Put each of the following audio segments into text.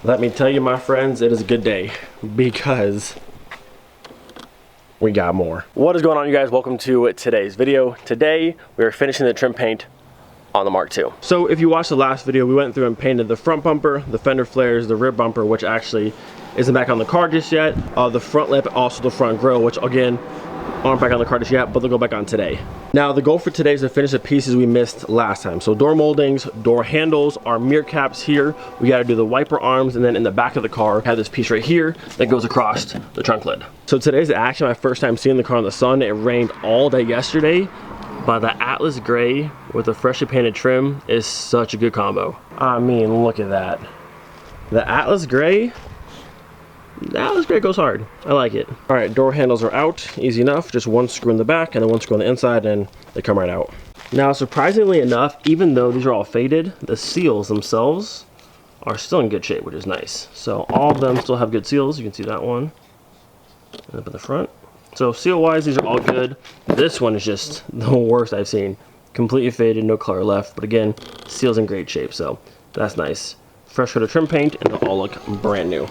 Let me tell you, my friends, it is a good day because we got more. What is going on, you guys? Welcome to today's video. Today, we are finishing the trim paint on the Mark II. So if you watched the last video, we went through and painted the front bumper, the fender flares, the rear bumper, which actually isn't back on the car just yet, the front lip, also the front grille, which again, aren't back on the car just yet, but they'll go back on today. Now, the goal for today is to finish the pieces we missed last time. So door moldings, door handles, our mirror caps here. We gotta do the wiper arms, and then in the back of the car, have this piece right here that goes across the trunk lid. So today's actually my first time seeing the car in the sun. It rained all day yesterday, but the Atlas gray with the freshly painted trim is such a good combo. I mean, look at that. The Atlas gray goes hard. I like it. All right, door handles are out, easy enough. Just one screw in the back and then one screw on the inside, and they come right out. Now, surprisingly enough, even though these are all faded, the seals themselves are still in good shape, which is nice. So all of them still have good seals. You can see that one up in the front. So seal-wise, these are all good. This one is just the worst I've seen. Completely faded, no color left. But again, seal's in great shape, so that's nice. Fresh coat of trim paint, and they'll all look brand new.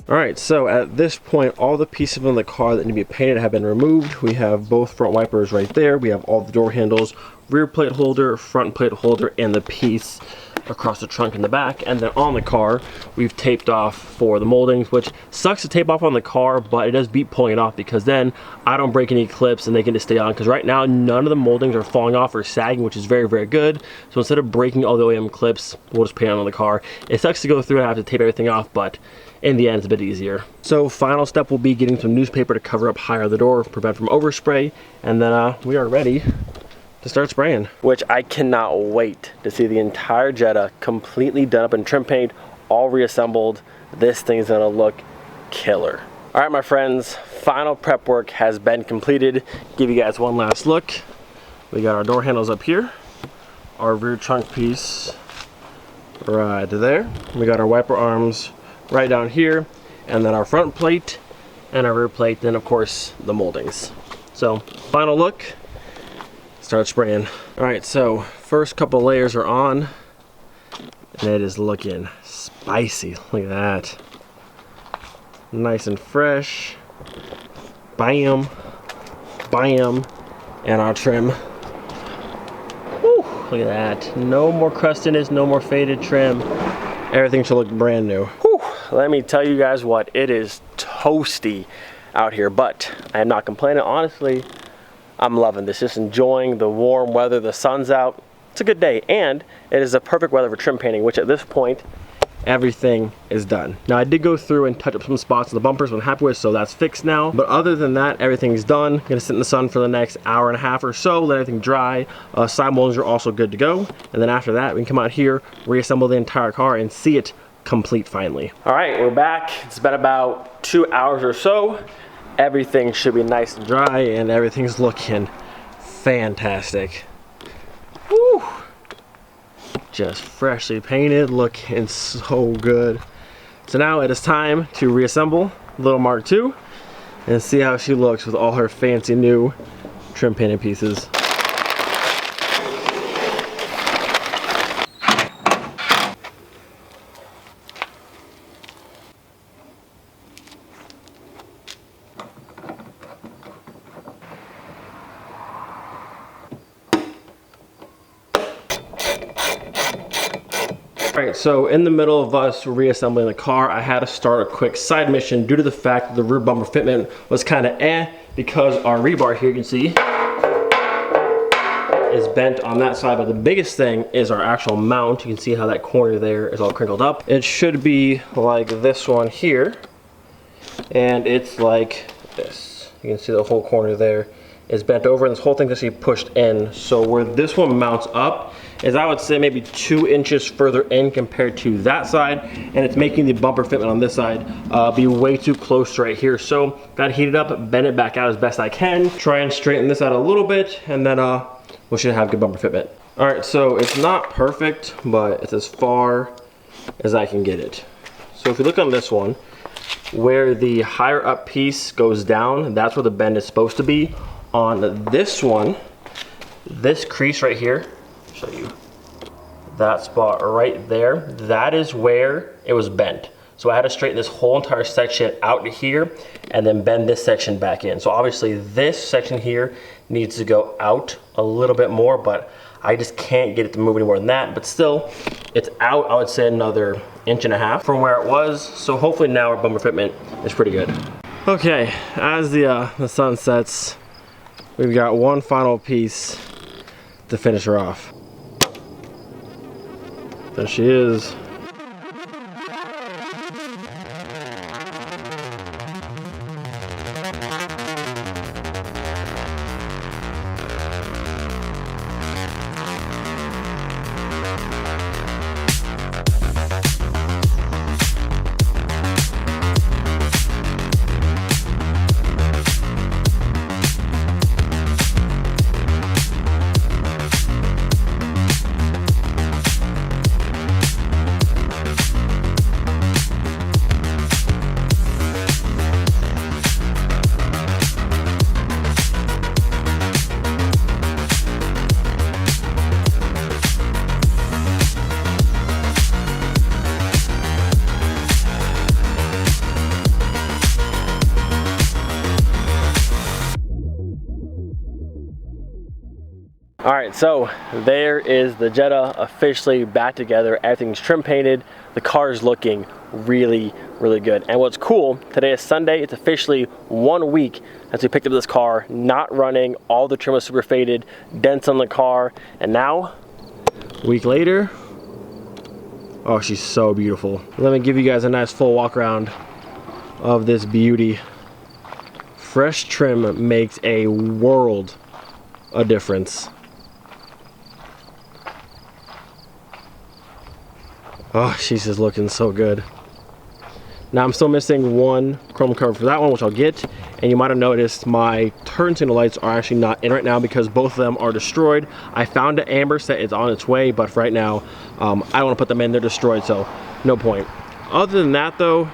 Alright, so at this point, all the pieces on the car that need to be painted have been removed. We have both front wipers right there. We have all the door handles, rear plate holder, front plate holder, and the piece across the trunk in the back. And then on the car, we've taped off for the moldings, which sucks to tape off on the car, but it does beat pulling it off because then I don't break any clips and they can just stay on. Because right now, none of the moldings are falling off or sagging, which is very, very good. So instead of breaking all the OEM clips, we'll just paint on the car. It sucks to go through and have to tape everything off, but in the end, it's a bit easier. So final step will be getting some newspaper to cover up higher the door, prevent from overspray, and then we are ready to start spraying. Which I cannot wait to see the entire Jetta completely done up in trim paint, all reassembled. This thing's gonna look killer. All right, my friends, final prep work has been completed. Give you guys one last look. We got our door handles up here, our rear trunk piece right there. We got our wiper arms right down here, and then our front plate and our rear plate, then of course the moldings. So final look, start spraying. All right, so first couple layers are on, and it is looking spicy. Look at that, nice and fresh. Bam, bam, and our trim. Woo, look at that, no more crustiness, no more faded trim. Everything should look brand new. Whew. Let me tell you guys what, it is toasty out here, but I am not complaining. Honestly, I'm loving this, just enjoying the warm weather, the sun's out. It's a good day, and it is the perfect weather for trim painting, which at this point, everything is done. Now, I did go through and touch up some spots on the bumpers I'm happy with, so that's fixed now. But other than that, everything's done. I'm gonna sit in the sun for the next hour and a half or so, let everything dry. Side moldings are also good to go. And then after that, we can come out here, reassemble the entire car, and see it complete finally. All right, we're back. It's been about 2 hours or so. Everything should be nice and dry, and everything's looking fantastic. Woo! Just freshly painted, looking so good. So now it is time to reassemble little Mark II and see how she looks with all her fancy new trim painted pieces. Alright, so in the middle of us reassembling the car, I had to start a quick side mission due to the fact that the rear bumper fitment was kind of because our rebar here, you can see, is bent on that side. But the biggest thing is our actual mount. You can see how that corner there is all crinkled up. It should be like this one here, and it's like this. You can see the whole corner there is bent over, and this whole thing's actually pushed in. So where this one mounts up is, I would say, maybe 2 inches further in compared to that side, and it's making the bumper fitment on this side be way too close right here. So gotta heat it up, bend it back out as best I can, try and straighten this out a little bit, and then we should have good bumper fitment. All right, so it's not perfect, but it's as far as I can get it. So if you look on this one, where the higher up piece goes down, that's where the bend is supposed to be. On this one, this crease right here, I'll show you that spot right there, that is where it was bent. So I had to straighten this whole entire section out to here and then bend this section back in. So obviously this section here needs to go out a little bit more, but I just can't get it to move any more than that. But still, it's out, I would say, another 1.5 inches from where it was. So hopefully now our bumper fitment is pretty good. Okay, as the sun sets, we've got one final piece to finish her off. There she is. All right, so there is the Jetta officially back together. Everything's trim painted. The car is looking really, really good. And what's cool, today is Sunday. It's officially 1 week as we picked up this car, not running. All the trim was super faded, dents on the car. And now, a week later, oh, she's so beautiful. Let me give you guys a nice full walk around of this beauty. Fresh trim makes a world of difference. Oh, she's just looking so good. Now I'm still missing one chrome cover for that one, which I'll get. And you might have noticed my turn signal lights are actually not in right now because both of them are destroyed. I found an amber set, it's on its way, but right now I don't want to put them in, they're destroyed, so no point. Other than that though,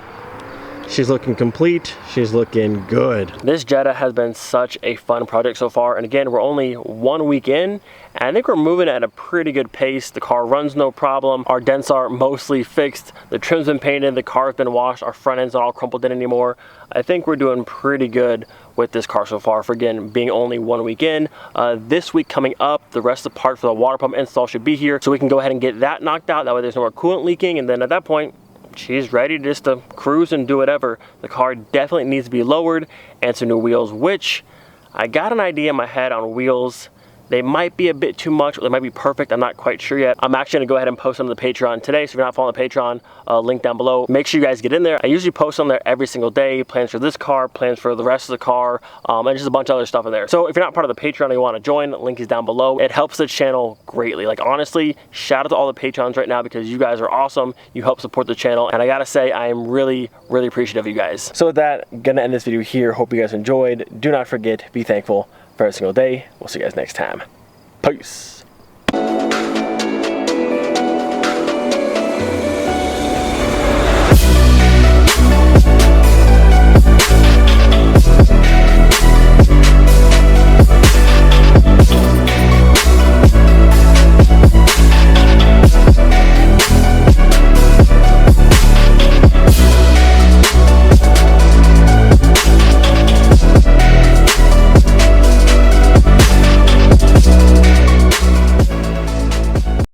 she's looking complete, she's looking good. This Jetta has been such a fun project so far, and again, we're only 1 week in, and I think we're moving at a pretty good pace. The car runs no problem, our dents are mostly fixed, the trim's been painted, the car's been washed, our front end's not all crumpled in anymore. I think we're doing pretty good with this car so far, for again, being only 1 week in. This week coming up, the rest of the parts for the water pump install should be here, so we can go ahead and get that knocked out, that way there's no more coolant leaking, and then at that point, she's ready just to cruise and do whatever. The car definitely needs to be lowered and some new wheels, which I got an idea in my head on wheels. They might be a bit too much, or they might be perfect. I'm not quite sure yet. I'm actually gonna go ahead and post on the Patreon today, so if you're not following the Patreon, link down below. Make sure you guys get in there. I usually post on there every single day, plans for this car, plans for the rest of the car, and just a bunch of other stuff in there. So if you're not part of the Patreon and you wanna join, link is down below. It helps the channel greatly. Like honestly, shout out to all the Patrons right now because you guys are awesome. You help support the channel, and I gotta say, I am really, really appreciative of you guys. So with that, gonna end this video here. Hope you guys enjoyed. Do not forget, be thankful for every single day. We'll see you guys next time. Peace.